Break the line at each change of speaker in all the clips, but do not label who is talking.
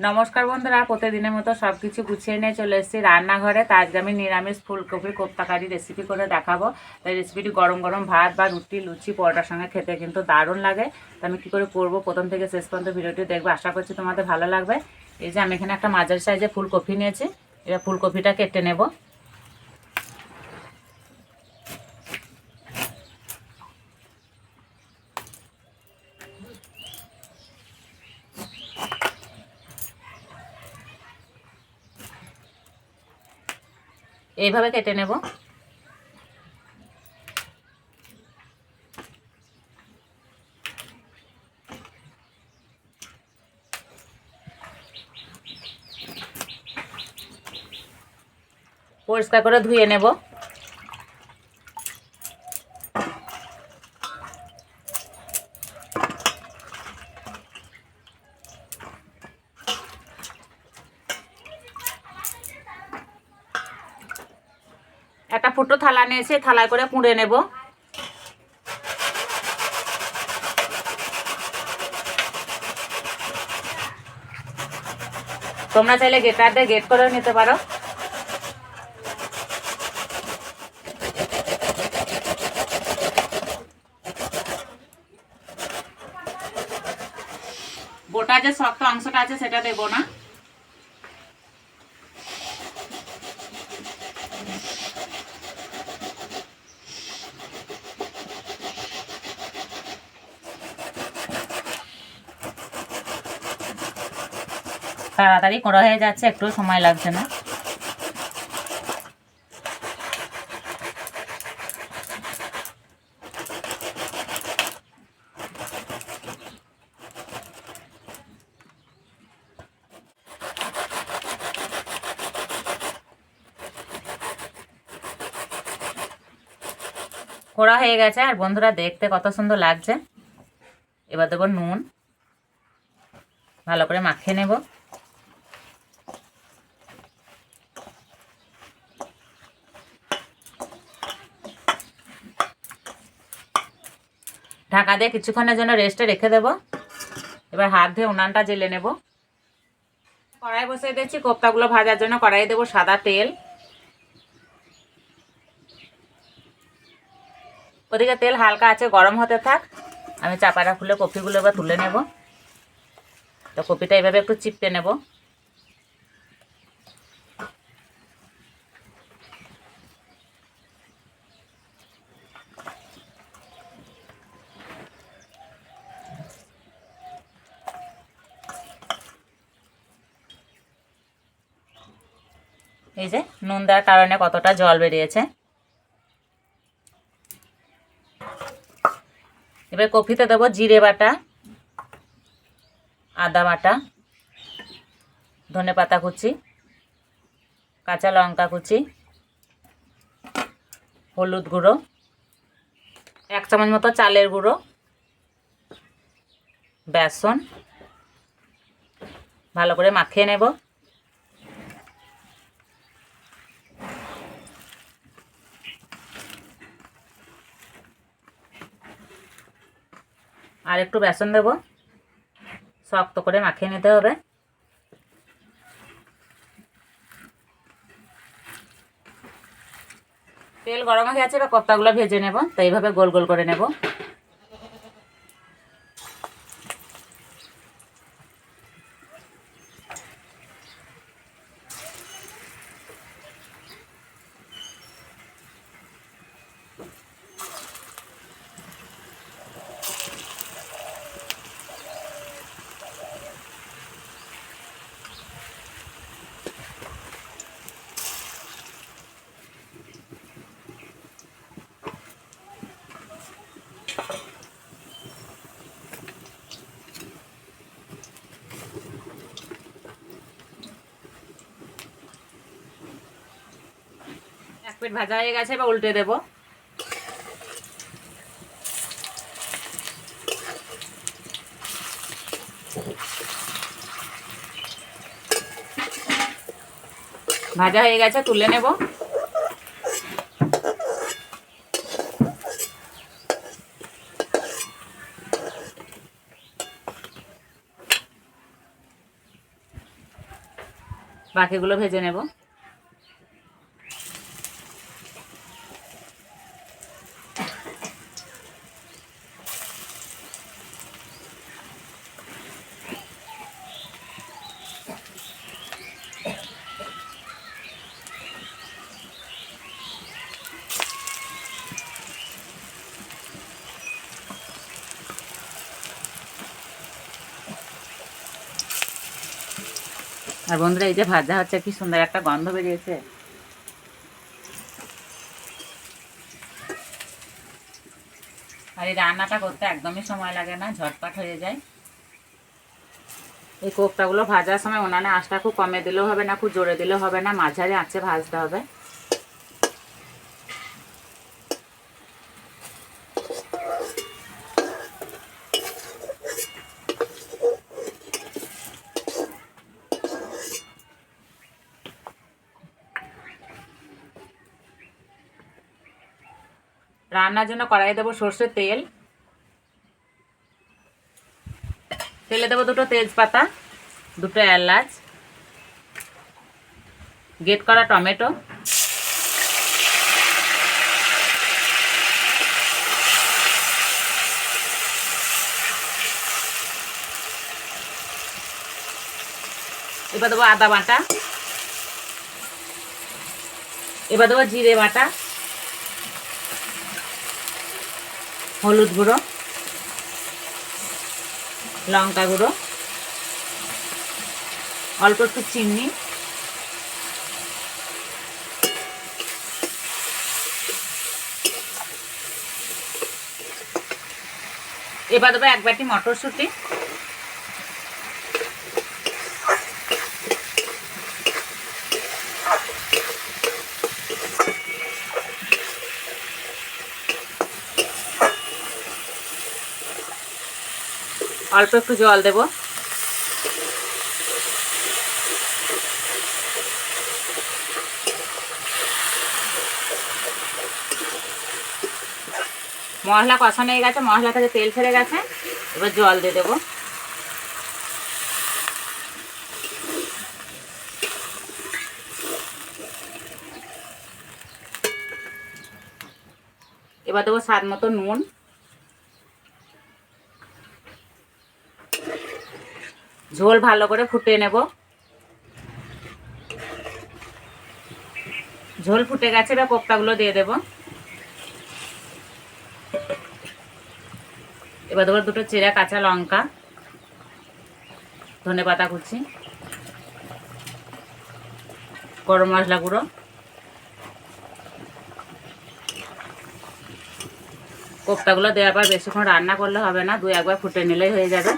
নমস্কার বন্ধুরা, প্রতিদিনের মতো সব কিছু গুছিয়ে নিয়ে চলে এসেছি রান্নাঘরে। তা আজকে আমি নিরামিষ ফুলকপির কোপ্তা কারি রেসিপি করে দেখাবো। তাই রেসিপিটি গরম গরম ভাত বা রুটি, লুচি, পরোটার সঙ্গে খেতে কিন্তু দারুণ লাগে। তো আমি কী করে করবো, প্রথম থেকে শেষ পর্যন্ত ভিডিওটি দেখবো, আশা করছি তোমাদের ভালো লাগবে। এই যে আমি এখানে একটা মাঝারি সাইজে ফুলকপি নিয়েছি, এবার ফুলকপিটা কেটে নেব। এইভাবে কেটে নেব। পরিষ্কার করে ধুয়ে নেব। একটা ফুটো থালা নিয়েছি, থালায় করে পুড়ে নেব। তোমরা চাইলে গ্রেটার দিয়ে গ্রেট করেও নিতে পারো। গোটা যে শক্ত অংশটা আছে সেটা দেবো না। তাড়াতাড়ি করা হয়ে যাচ্ছে, একটু সময় লাগছে না। করা হয়ে গেছে, আর বন্ধুরা দেখতে কত সুন্দর লাগছে। এবার দেবো নুন, ভালো করে মাখিয়ে নেব। ঢাকা দিয়ে কিছুক্ষণের জন্য রেস্টে রেখে দেব। এবার হাত দিয়ে উনানটা জ্বেলে নেব। কড়াই বসিয়ে দিয়েছি কোপ্তাগুলো ভাজার জন্য। কড়াইয়ে দেবো সাদা তেল। ওদিকে তেল হালকা আছে, গরম হতে থাক। আমি চাপাটা খুলে কপিগুলো এবার তুলে নেব। তো কপিটা এইভাবে একটু চিপতে নেব। এই যে নুন দেওয়ার কারণে কতটা জল বেরিয়েছে। এবার কপিতে দেবো জিরে বাটা, আদা বাটা, ধনেপাতা কুচি, কাঁচা লঙ্কা কুচি, হলুদ গুঁড়ো, 1 চামচ মতো চালের গুঁড়ো, বেসন, ভালো করে মাখিয়ে নেব। আর একটু বেসন দেব, শক্ত করে মাখিয়ে নিতে হবে। তেল গরম হয়ে গেছে, এবার কোপ্তাগুলো ভেজে নেব। তো এইভাবে গোল গোল করে নেব। এক প্লেট ভাজা হয়ে গেছে, এবার উল্টে দেব। ভাজা হয়ে গেছে, তুলে নেব। বাকিগুলো ভেজে নেব। আর বন্ধুরা এই যে ভাজা হচ্ছে, কি সুন্দর একটা গন্ধ বেরিয়েছে। আর এই রান্নাটা করতে একদমই সময় লাগে না, ঝটপট হয়ে যায়। এই কোফতাগুলো ভাজার সময় উনানে আঁচটা খুব কমে দিলেও হবে না, খুব জোরে দিলেও হবে না, মাঝারি আঁচে ভাজতে হবে। রান্নার জন্য কড়াই দেবো সর্ষের তেল। তেলে দেবো দুটো তেজপাতা, দুটো এলাচ, গ্রেট করা টমেটো, এবার দেবো আদা বাটা, এবার দেবো জিরে বাটা, হলুদ গুঁড়ো, লঙ্কা গুঁড়ো, অল্প একটু চিনি, এবার দেবো এক বাটি মটরশুঁটি, অল্প একটু জল দেব। মশলা কষানো হয়ে গেছে, মশলা থেকে তেল ছেড়ে গেছে, এবার জল দিয়ে দেবো। এবার দেবো স্বাদ মতো নুন, ঝোল ভালো করে ফুটিয়ে নেব। ঝোল ফুটে গেছে, এবার কোফতাগুলো দিয়ে দেব। এবার দেবো দুটো চিরা কাঁচা লঙ্কা, ধনেপাতা কুচি, গরম মশলা গুঁড়ো, কোফতাগুলো দেওয়ার পর বেশিক্ষণ রান্না করলে হবে না, দু একবার ফুটে নিলেই হয়ে যাবে।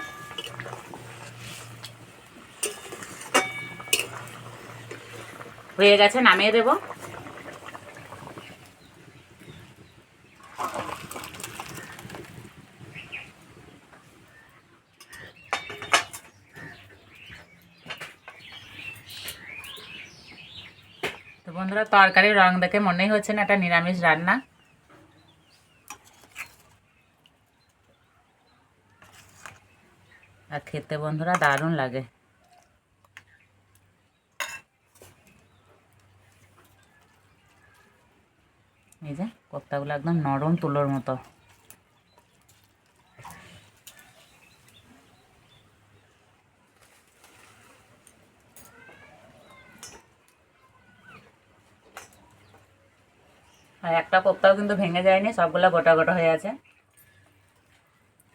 হয়ে গেছে, নামিয়ে দেব। তো বন্ধুরা, তরকারির রং দেখে মনেই হচ্ছে না এটা নিরামিষ রান্না। আর খেতে বন্ধুরা দারুণ লাগে। এই যে কোফতাগুলো একদম নরম তুলোর মতো। আর একটা কোফতাও কিন্তু ভেঙে যায়নি, সবগুলো গোটা গোটা হয়ে আছে।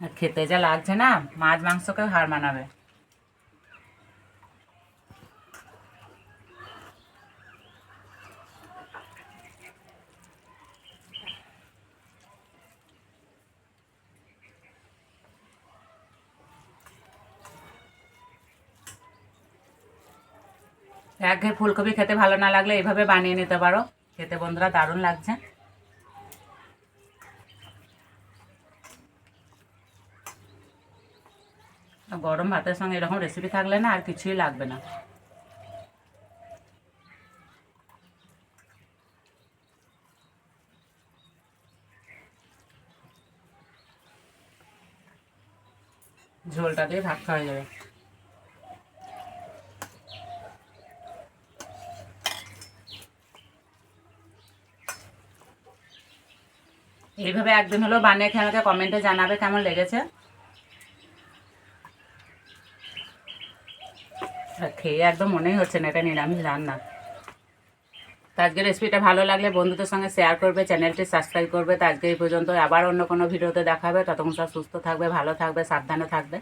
আর খেতে যা লাগছে না, মাছ মাংসকে হার মানাবে। একঘেয়ে ফুলকপি খেতে ভালো না লাগলে এইভাবে বানিয়ে নিতে পারো, খেতে বন্ধুরা দারুণ লাগছে। গরম ভাতের সঙ্গে এরকম রেসিপি থাকলে না আর কিছুই লাগবে না। ঝোলটা দিয়ে ভাত খাওয়া যাবে। এইভাবে একদিন হলো বানিয়ে খেয়ে আমাকে কমেন্টে জানাবে কেমন লেগেছে। খেয়ে একদম মনেই হচ্ছে না এটা নিরামিষ রান্না। তো আজকের রেসিপিটা ভালো লাগলে বন্ধুদের সঙ্গে শেয়ার করবে, চ্যানেলটি সাবস্ক্রাইব করবে। তো আজকে এই পর্যন্ত, আবার অন্য কোনো ভিডিওতে দেখাবে। ততক্ষণ সব সুস্থ থাকবে, ভালো থাকবে, সাবধানে থাকবে।